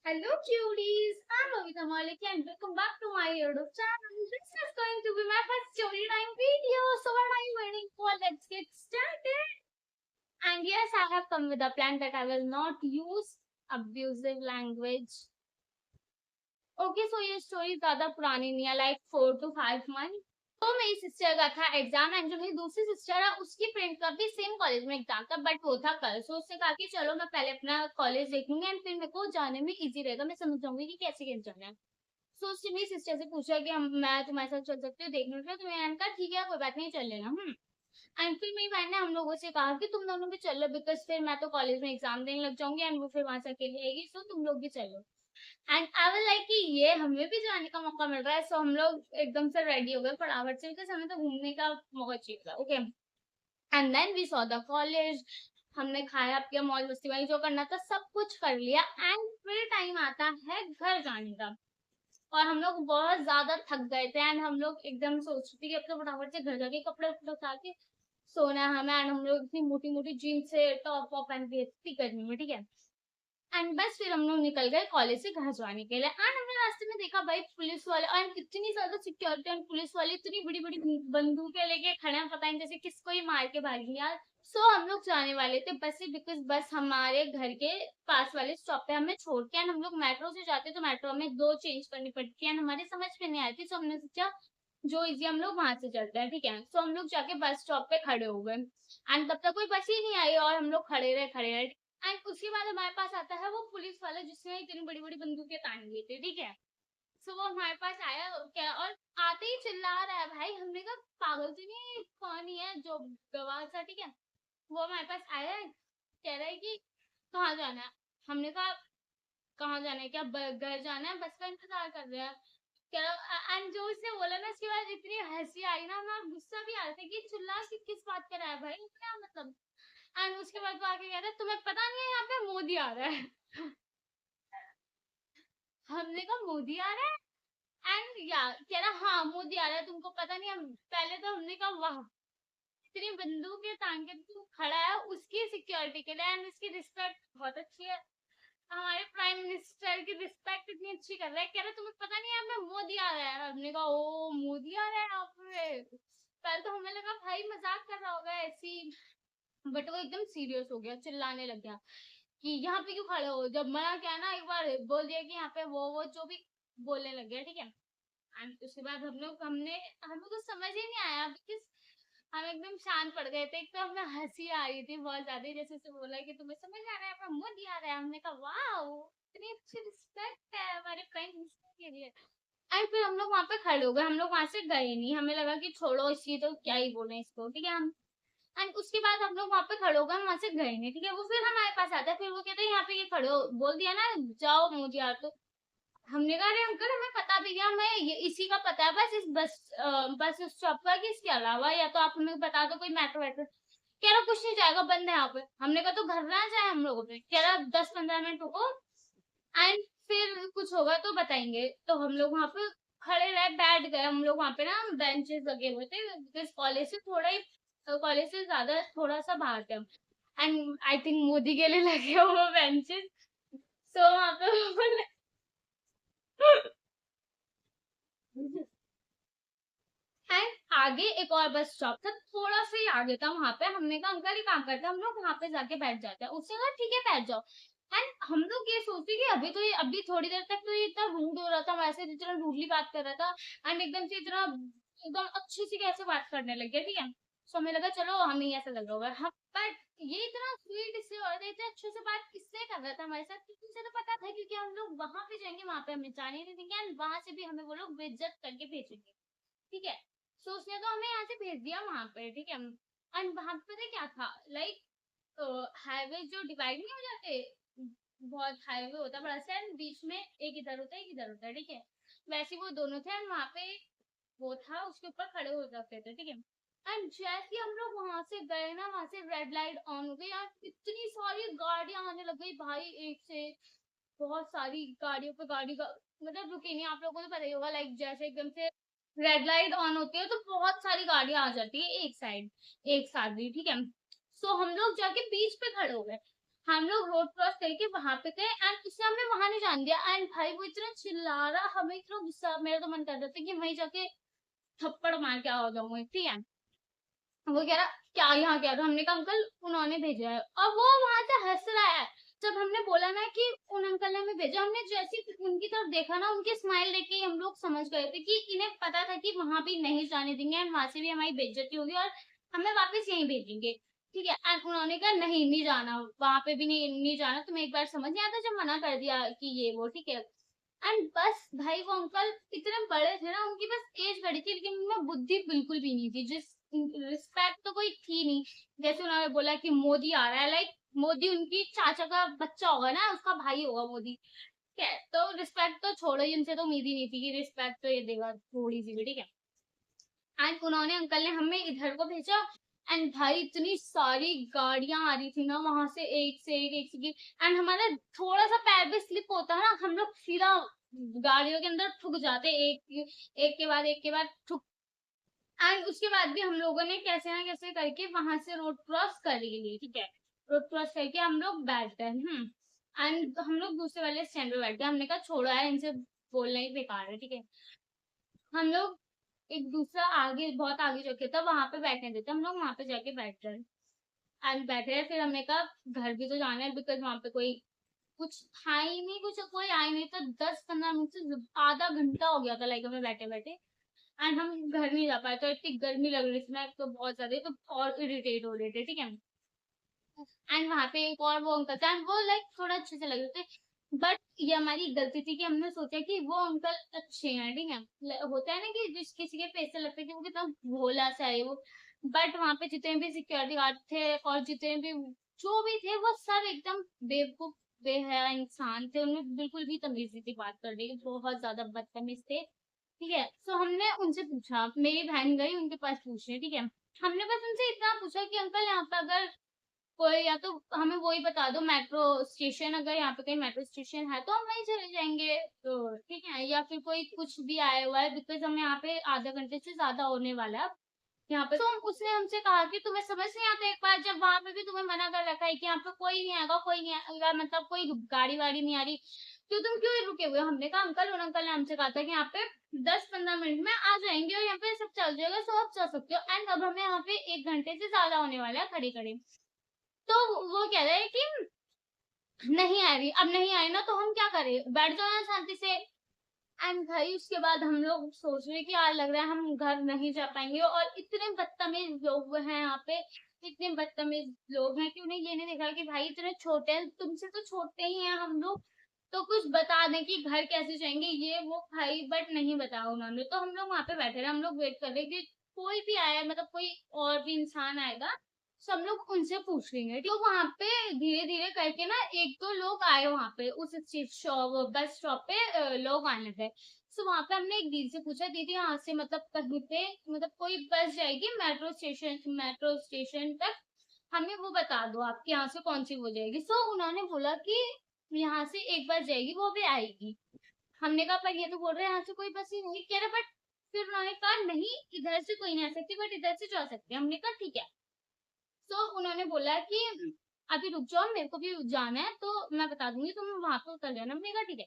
Hello cuties, I'm Avita Malik and welcome back to my YouTube channel. This is going to be my first story time video. So what are you waiting for? Let's get started. And yes, I have come with a plan that I will not use abusive language. Okay, so ये story ज़्यादा पुरानी नहीं है, like 4 to 5 months. तो मेरी sister का था exam and जो मेरी दूसरी सिस्टर है उसकी फ्रेंड का भी सेम कॉलेज में एग्जाम था बट वो था कल। सो उसने कहा कि चलो मैं पहले अपना कॉलेज देखूंगी एंड फिर मेरे को जाने में इजी रहेगा, मैं समझ जाऊंगी कि कैसे कैसे जाना है। सो उसने मेरी सिस्टर से पूछा कि हम मैं तुम्हारे साथ चल सकती हूँ देखने के लिए, तो मैंने कहा ठीक है कोई बात नहीं चल लेना। एंड फिर मेरी बहन ने हम लोगों से कहा कि तुम दोनों भी चलो बिकॉज फिर मैं तो कॉलेज में एग्जाम देने लग जाऊंगी एंड वो फिर वहां से अकेली आएगी, सो तुम लोग भी चलो। एंड आई वाज लाइक कि ये हमें भी जाने का मौका मिल रहा है, सो हम लोग एकदम से रेडी हो गए फटाफट से बिकॉज हमें तो घूमने का मौका चाहिए था। Okay, and then we saw the college. हमने खाया पिया मौज मस्ती वाली जो करना था सब कुछ कर लिया एंड फिर टाइम आता है घर जाने का। और हम लोग बहुत ज्यादा थक गए थे एंड हम लोग एकदम सोच रहे थे कि अब तो फटाफट से घर जाके कपड़े उपड़े उतार के सोना है हमें। एंड हम लोग इतनी मोटी मोटी जीन्स से टॉप वॉप पहन के इतनी गर्मी में, ठीक है। एंड बस फिर हम लोग निकल गए कॉलेज से घर जाने के लिए एंड हमने रास्ते में देखा भाई पुलिस वाले एंड इतनी ज्यादा सिक्योरिटी एंड पुलिस वाले इतनी बड़ी बड़ी बंदूकें लेके खड़े हैं, पता नहीं जैसे किसको ही मार के भागी यार। सो हम लोग जाने वाले थे बस से बिकॉज बस हमारे घर के पास वाले स्टॉप पे हमें छोड़ के एंड हम लोग मेट्रो से जाते तो मेट्रो में 2 चेंज करनी पड़ती है एंड हमारे समझ में नहीं आई थी, सो हमने सोचा जो इजी हम लोग वहां से चलते हैं, ठीक है। सो हम लोग जाके बस स्टॉप पे खड़े हो गए एंड तब तक कोई बस ही नहीं आई और हम लोग खड़े रहे। एंड उसके बाद हमारे पास आता है वो पुलिस वाला जिसने इतनी बड़ी बड़ी बंदूकें तान ली थी, ठीक है। सो वो हमारे पास आया क्या और आते ही चिल्ला रहा है भाई, हमने कहा पागल तो नहीं कौन ही है जो गवाह था, ठीक है। वो हमारे पास आया है कह रहा है कि कहाँ जाना है। हमने कहा कहाँ जाना है क्या घर जाना है, बस का इंतजार कर रहे हैं क्या। एंड जो उसने बोला ना उसके बाद इतनी हंसी आई ना, हमें गुस्सा भी आ रहा था कि चिल्ला किस बात का रहा है भाई, क्या मतलब। एंड उसके बाद वो आके कह रहा है तुम्हें पता नहीं है यहाँ पे मोदी आ रहा है। हमने कहा मोदी आ रहा है एंड या कह रहा हाँ मोदी आ रहा है तुमको पता नहीं। हम पहले तो हमने कहा वाह इतनी बंदूक है तान के तू खड़ा है उसकी सिक्योरिटी के लिए एंड उसकी रिस्पेक्ट बहुत अच्छी है। हमारे प्राइम मिनिस्टर की रिस्पेक्ट इतनी अच्छी कर रहा है, कह रहा तुम्हें पता नहीं है यहाँ पे मोदी आ रहा है। हमने कहा ओ मोदी आ रहा है यहाँ पे। पहले तो हमें लगा भाई मजाक कर रहा होगा ऐसी, बट वो एकदम सीरियस हो गया चिल्लाने लग गया कि यहाँ पे क्यों खड़े हो, जब मना क्या ना एक बार बोल दिया कि यहाँ पे वो जो भी बोलने लग गया, ठीक है। एंड उसके बाद हमें कुछ समझ ही नहीं आया बिकॉज हम एकदम शांत पड़ गए थे। एक तो हमें हंसी आ रही थी बहुत ज्यादा, जैसे से बोला कि तुम्हें समझ आ रहा है आपका मोदी आ रहा है। हमने कहा वाह इतनी अच्छी रिस्पेक्ट है हमारे प्राइम मिनिस्टर के लिए। एंड फिर हम लोग वहां पे खड़े हो गए, हम लोग वहां से गए नहीं, हमें लगा कि छोड़ो इसकी तो क्या ही बोले इसको, ठीक है। एंड उसके बाद हम लोग वहां पे खड़े हो गए, हम वहां से गए नहीं, ठीक है। वो फिर हमारे पास आता है, फिर वो कहते हैं यहाँ पे ये खड़े हो, बोल दिया ना जाओ मुझे यार। तो हमने कहा अरे अंकल हमें पता भी गया, हमें ये इसी का पता है बस इस बस स्टॉप का, कि इसके अलावा या तो आप हमें बता दो कोई मेट्रो वेट्रो। कह रहा कुछ नहीं जाएगा बंद है यहाँ पे। हमने कहा तो घर ना जाए हम लोगों पे, कह रहा 10-15 मिनट रुको एंड फिर कुछ होगा तो बताएंगे। तो हम लोग वहां पे खड़े रहे बैठ गए, हम लोग वहां पे ना बेंचेस लगे हुए थे बिकॉज कॉलेज से ज्यादा थोड़ा सा बाहर थे एंड आई थिंक मोदी के लिए लगे हुए बेंचेस। सो वहां पे एंड आगे एक और बस स्टॉप था, थोड़ा सा ही आगे था, वहां पे हमने कहा अंकल ही काम करते हैं हम लोग वहां पे जाके बैठ जाते हैं। उसने कहा ठीक है बैठ जाओ। एंड हम लोग ये सोचते कि अभी थोड़ी देर तक तो ये इतना रूड हो रहा था, वैसे इतना रूडली बात कर रहा था एंड एकदम से इतना एकदम अच्छी सी कैसे बात करने लग गया, ठीक है। सो हमें लगा चलो हमें ऐसा लग रहा होगा हम, बट ये इतना स्वीट इससे और इतने अच्छे से बात किससे कर रहा था हमारे साथ, क्योंकि उसे तो पता था क्योंकि हम लोग वहां पे जाएंगे वहां पे हमें जाने नहीं देंगे एंड वहां से भी हमें वो लोग बेइज्जत करके भेजेंगे, ठीक है। सो उसने तो हमें यहाँ से भेज दिया वहां पे, ठीक है। एंड वहां पे पता क्या था, लाइक हाईवे जो डिवाइड नहीं हो जाते, बहुत हाईवे होता बड़ा सा एंड बीच में एक इधर होता है एक इधर होता है, ठीक है। वैसे वो दोनों थे एंड वहां पे वो था उसके ऊपर खड़े हो जाते थे, ठीक है। एंड जैसे हम लोग वहां से गए ना, वहां से रेड लाइट ऑन हो गई यार, इतनी सारी गाड़ियां आने लग गई भाई एक से बहुत सारी गाड़ियों पे मतलब रुकी नहीं। आप लोगों को तो पता ही होगा लाइक जैसे एकदम से रेड लाइट ऑन होती है तो बहुत सारी गाड़ियां आ जाती है एक साइड एक साथ भी, ठीक है। सो हम लोग जाके बीच पे खड़े हो गए, हम लोग रोड क्रॉस करके वहां पे थे एंड उसने हमें वहां वहां नहीं जान दिया। एंड भाई वो इतना चिल्ला रहा, हमें इतना गुस्सा, मेरा तो मन कर रहा था कि वहीं जाके थप्पड़ मार के आ जाऊंगी, ठीक है। वो कह रहा क्या यहाँ कह रहे हो, हमने कहा अंकल उन्होंने भेजा है, और वो वहां से हंस रहा है। जब हमने बोला ना कि उन अंकल ने हमें भेजा, हमने जैसे ही उनकी तरफ देखा ना, उनकी स्माइल देख के ही हम लोग समझ गए थे कि इन्हें पता था कि वहां भी नहीं जाने देंगे एंड वहां से भी हमारी बेइज्जती होगी और हमें वापस यहीं भेजेंगे, ठीक है। एंड उन्होंने कहा नहीं नहीं जाना, वहां पे भी नहीं जाना, तुम्हें एक बार समझ नहीं आता जब मना कर दिया कि ये वो, ठीक है। एंड बस भाई वो अंकल इतने बड़े थे ना, उनकी बस एज बड़ी थी लेकिन उनमें बुद्धि बिल्कुल भी नहीं थी, जिस रिस्पेक्ट तो कोई थी नहीं। जैसे उन्होंने बोला कि मोदी आ रहा है, लाइक मोदी उनकी चाचा का बच्चा होगा ना, उसका भाई होगा मोदी, ठीक है। तो रिस्पेक्ट तो छोड़ो ही, उनसे तो उम्मीद ही नहीं थी कि रिस्पेक्ट तो ये देगा थोड़ी सी भी, ठीक है। एंड उन्होंने अंकल ने हमें इधर को भेजा। एंड भाई इतनी सारी गाड़ियां आ रही थी ना वहां से, एक से एक एंड हमारा थोड़ा सा पैर भी स्लिप होता है ना, हम लोग सीधा गाड़ियों के अंदर ठुक जाते, एक के बाद एक के बाद ठुक। एंड उसके बाद भी हम लोगों ने कैसे ना कैसे करके वहां से रोड क्रॉस कर ली, ठीक है। रोड क्रॉस करके हम लोग बैठ गए, एंड हम लोग दूसरे वाले स्टैंड पे बैठ गए। हमने कहा छोड़ो यार, इनसे बोलना ही बेकार है, ठीक है। हम लोग एक दूसरा आगे, बहुत आगे जगह था, वहां पे बैठने देते, हम लोग वहां पे जाके बैठ गए। एंड बैठे, फिर हमने कहा घर भी तो जाना है, बिकॉज वहां पे कोई कुछ था ही नहीं, कुछ कोई आया नहीं, तो 10-15 मिनट से आधा घंटा हो गया था लाइक हमें बैठे बैठे। एंड हम घर नहीं जा पाए, तो इतनी गर्मी लग रही थी ना, तो बहुत ज्यादा, तो और इरिटेट हो रहे थे, ठीक है। एंड वहां पे एक और वो अंकल था, वो लाइक थोड़ा अच्छे से लग रहे थे, बट ये हमारी गलती थी कि हमने सोचा कि वो अंकल अच्छे हैं, ठीक है। होता है ना कि जिस किसी के फेस से लगता है कि वो कितना भोला सा है वो, बट वहां पे जितने भी सिक्योरिटी गार्ड थे और जितने भी जो भी थे, वो सब एकदम बेवकूफ बेहया इंसान थे, उनमें बिल्कुल भी तमीज नहीं थी बात करने की, बहुत ज्यादा बदतमीज थे, ठीक है। सो हमने उनसे पूछा, मेरी बहन गई उनके पास पूछने, ठीक है। हमने बस उनसे इतना पूछा कि अंकल यहाँ पे अगर कोई, या तो हमें वही बता दो मेट्रो स्टेशन, अगर यहाँ पे कहीं मेट्रो स्टेशन है तो हम वहीं चले जाएंगे, तो ठीक है। या फिर कोई कुछ भी आया हुआ है, बिकॉज हमें यहाँ पे आधा घंटे से ज्यादा होने वाला है यहाँ पे। तो उसने हमसे कहा कि तुम्हें समझ नहीं आता, एक बार जब वहां पे भी तुम्हें मना कर रखा है कि यहाँ पे कोई नहीं आएगा, कोई नहीं आएगा, मतलब कोई गाड़ी वाड़ी नहीं आ रही, तो तुम क्यों रुके हुए हो? हमने कहा अंकल, उन अंकल ने हमसे कहा था कि यहाँ पे 10-15 मिनट में आ जाएंगे और यहाँ पे सब चल जाएगा, सो आप चल सकते हो। एंड अब हमें यहाँ पे 1 घंटे से ज्यादा होने वाला है खड़े खड़े। तो वो कह रहे हैं कि नहीं आ रही, अब नहीं आई ना तो हम क्या करें, बैठ जाओ ना शांति से। एंड भाई उसके बाद हम लोग सोच रहे कि यार लग रहा है हम घर नहीं जा पाएंगे, और इतने बदतमीज लोग हैं यहाँ पे, इतने बदतमीज लोग हैं कि उन्हें ये नहीं देखा कि भाई इतने छोटे हैं, तुमसे तो छोटे ही हैं हम लोग, तो कुछ बता दें कि घर कैसे जाएंगे ये वो भाई, बट नहीं बताया उन्होंने। तो हम लोग वहां पे बैठे रहे, हम लोग वेट कर रहे कि कोई भी आया, मतलब कोई और भी इंसान आएगा, सब लोग उनसे पूछ लेंगे। तो वहां पे धीरे धीरे करके ना एक दो लोग आए वहां पे, उस बस स्टॉप पे लोग आने लगे। सो वहां पे हमने एक दीदी से पूछा, दीदी यहाँ से मतलब कहीं पे, मतलब कोई बस जाएगी मेट्रो स्टेशन तक, हमें वो बता दो आपके यहाँ से कौन सी हो जाएगी। सो उन्होंने बोला कि यहाँ से एक बस जाएगी, वो भी आएगी। हमने कहा पर ये तो बोल रहे हैं यहाँ से कोई बस ही नहीं, कह रहे बट, फिर उन्होंने कहा नहीं इधर से कोई नहीं आ सकती, बट इधर से जा सकते हैं। हमने कहा ठीक है। तो उन्होंने बोला कि अभी रुक जाओ, मेरे को भी जाना है, तो मैं बता दूंगी, तुम वहां पे उतर जाना। हमने कहा ठीक है।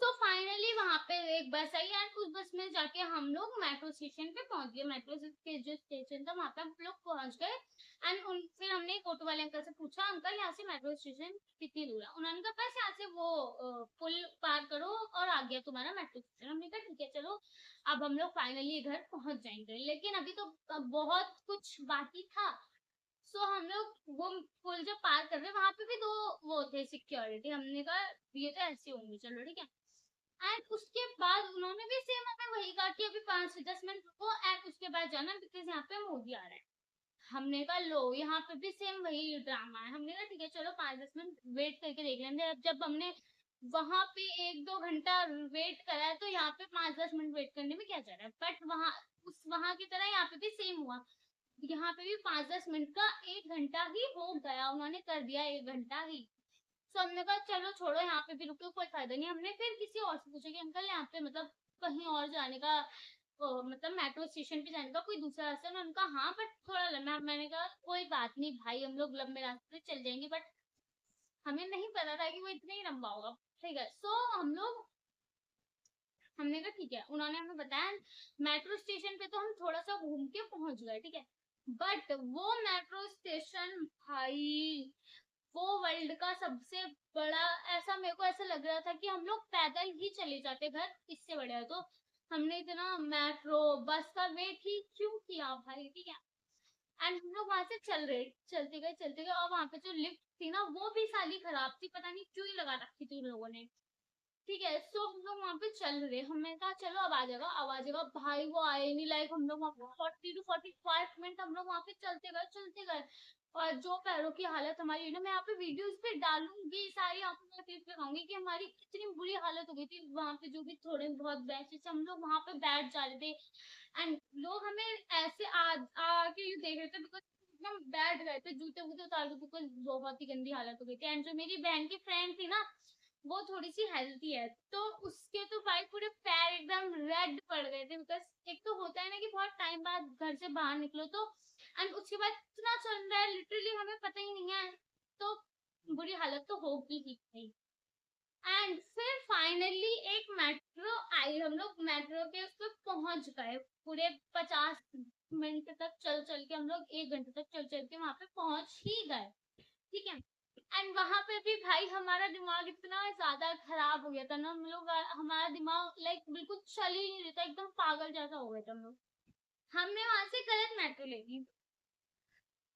तो फाइनली वहां पे एक बस आई एंड उस बस में जाके हम लोग मेट्रो स्टेशन पे पहुंच गए। मेट्रो के जो स्टेशन था वहां पे हम लोग पहुंच गए। एंड फिर हमने एक ऑटो वाले अंकल से पूछा, अंकल यहाँ से मेट्रो स्टेशन कितनी दूर है? उन्होंने कहा बस यहाँ से वो पुल पार करो और आ गया तुम्हारा मेट्रो स्टेशन। हमने कहा ठीक है चलो, अब हम लोग फाइनली घर पहुंच जाएंगे, लेकिन अभी तो बहुत कुछ बाकी था। सो हम लोग वो पुल जब पार कर रहे, वहां पे भी दो वो थे सिक्योरिटी। हमने कहा ये तो ऐसे होंगे, चलो ठीक है। एंड उसके बाद उन्होंने भी सेम हमें वही कहा कि अभी 5 से 10 मिनट रुको एंड उसके बाद जाना, बिकॉज यहाँ पे मोदी आ रहा है। हमने कहा लो, यहाँ पे भी सेम वही ड्रामा है। हमने कहा ठीक है चलो 5-10 मिनट वेट करके देख लेंगे। अब जब हमने वहां पे 1-2 घंटा वेट करा है, तो यहाँ पे 5-10 मिनट वेट करने में क्या जा रहा है, बट वहां की तरह यहाँ पे भी सेम हुआ। यहाँ पे भी 5-10 मिनट का 1 घंटा ही हो गया, उन्होंने कर दिया 1 घंटा ही। तो हमने कहा चलो छोड़ो, यहाँ पे भी रुके कोई फायदा नहीं। हमने फिर किसी और से पूछा कि अंकल यहाँ पे मतलब कहीं और जाने का, मतलब मेट्रो स्टेशन पे जाने का कोई दूसरा रास्ता? उन्होंने कहा हाँ बट थोड़ा लंबा। मैंने कहा कोई बात नहीं भाई, हम लोग लंबे रास्ते चल जाएंगे, बट हमें नहीं पता था कि वो इतना ही लंबा होगा। ठीक है। सो हमने कहा ठीक है, उन्होंने हमें बताया मेट्रो स्टेशन पे तो हम थोड़ा सा घूम के पहुंच गए, ठीक है। बट वो मेट्रो स्टेशन भाई, वो वर्ल्ड का सबसे बड़ा, ऐसा मेरे को ऐसा लग रहा था कि हम लोग पैदल ही चले जाते घर, इससे बढ़िया। तो हमने इतना मेट्रो बस का वेट ही क्यों किया भाई, ठीक है। एंड हम लोग वहां से चलते गए और वहां पे जो लिफ्ट थी ना वो भी साली खराब थी, पता नहीं क्यों ही लगा रखी थी उन लोगों ने, ठीक है। सो हम लोग वहां पे चल रहे, हमने कहा चलो अब आ जाएगा भाई, वो आए नहीं। लाइक हम लोग वहां 40 to 45 मिनट हम लोग वहां पे चलते गए और जो पैरों की हालत हमारी है ना, मैं यहाँ पे वीडियोस पे डालूंगी सारी, आपको क्लिप दिखाऊंगी कि हमारी कितनी बुरी हालत हो गई थी वहां पे। जो भी थोड़े बहुत बैठे थे हम लोग वहां पे बैठ जा रहे थे एंड लोग हमें ऐसे आके देख रहे थे, बिकॉज एकदम बैठ गए थे, जूते वूते उतार के, बिकॉज बहुत ही गंदी हालत हो गई थी। एंड जो मेरी बहन की फ्रेंड थी ना, वो थोड़ी सी हेल्थी है, तो उसके तो भाई पूरे पैर एकदम रेड पड़ गए थे, बिकॉज एक तो होता है ना कि बहुत टाइम बाद घर से बाहर निकलो तो, एंड उसके बाद इतना चल रहा है लिटरली हमें पता ही नहीं है, तो बुरी हालत तो होगी ही भाई। एंड फिर फाइनली एक मेट्रो आई, हम लोग मेट्रो के उस पर पहुंच गए। पूरे 50 मिनट तक चल के, हम लोग 1 घंटे तक चल के वहां पे पहुंच ही गए, ठीक है। एंड वहां पे भी भाई हमारा दिमाग इतना ज्यादा खराब हो गया था ना, हम लोग, हमारा दिमाग लाइक बिल्कुल चल ही नहीं रहता, एकदम पागल जैसा हो गया था हम लोग। हमने वहां से गलत मेट्रो ले ली,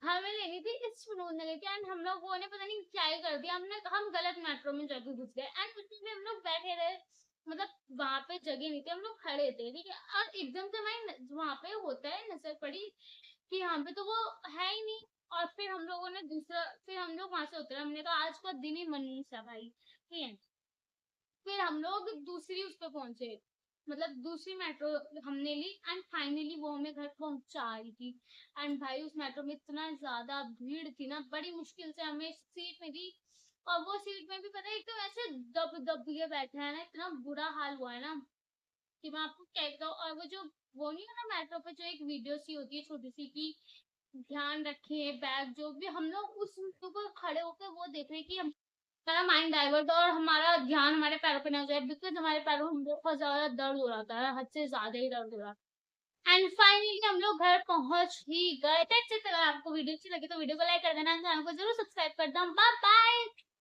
हमें लेनी थी इस विनोद नगर की, एंड हम लोगों ने पता नहीं क्या ही कर दिया, हम गलत मेट्रो में जाके घुस गए एंड उसमें हम लोग बैठे रहे। मतलब वहां पे जगह नहीं थी, हम लोग खड़े थे, ठीक है। और एकदम से हमारी वहां पे होता है नजर पड़ी कि यहाँ पे तो वो है ही नहीं। और फिर हम लोगों ने फिर हम लोग वहां से उतरे, हमने कहा आज का दिन ही मनूस है भाई, ठीक है। फिर हम लोग दूसरी उस पर पहुंचे, मतलब दूसरी मेट्रो हमने ली एंड फाइनली वो हमें घर पहुंचा रही थी। एंड भाई उस मेट्रो में इतना ज्यादा भीड़ थी ना, बड़ी मुश्किल से हमें सीट मिली। और वो सीट में भी पता है, एक तो ऐसे दब दब के बैठे हैं ना, इतना बुरा हाल हुआ है ना कि मैं आपको क्या बताऊं। और वो नहीं है ना मेट्रो पे जो एक वीडियो सी होती है छोटी सी की, ध्यान रखें बैग, जो भी हम लोग उस ऊपर खड़े होकर वो देख रहे कि हमारा माइंड डाइवर्ट और हमारा ध्यान हमारे पैरों पे ना हो जाए, बिकॉज हमारे पैरों में बहुत ज्यादा दर्द हो रहा था, हद से ज्यादा ही दर्द हो रहा था। एंड फाइनली हम लोग घर पहुंच ही गए थे। अगर आपको वीडियो अच्छी लगी तो वीडियो को लाइक कर देना, चैनल को जरूर सब्सक्राइब कर देना। Bye bye.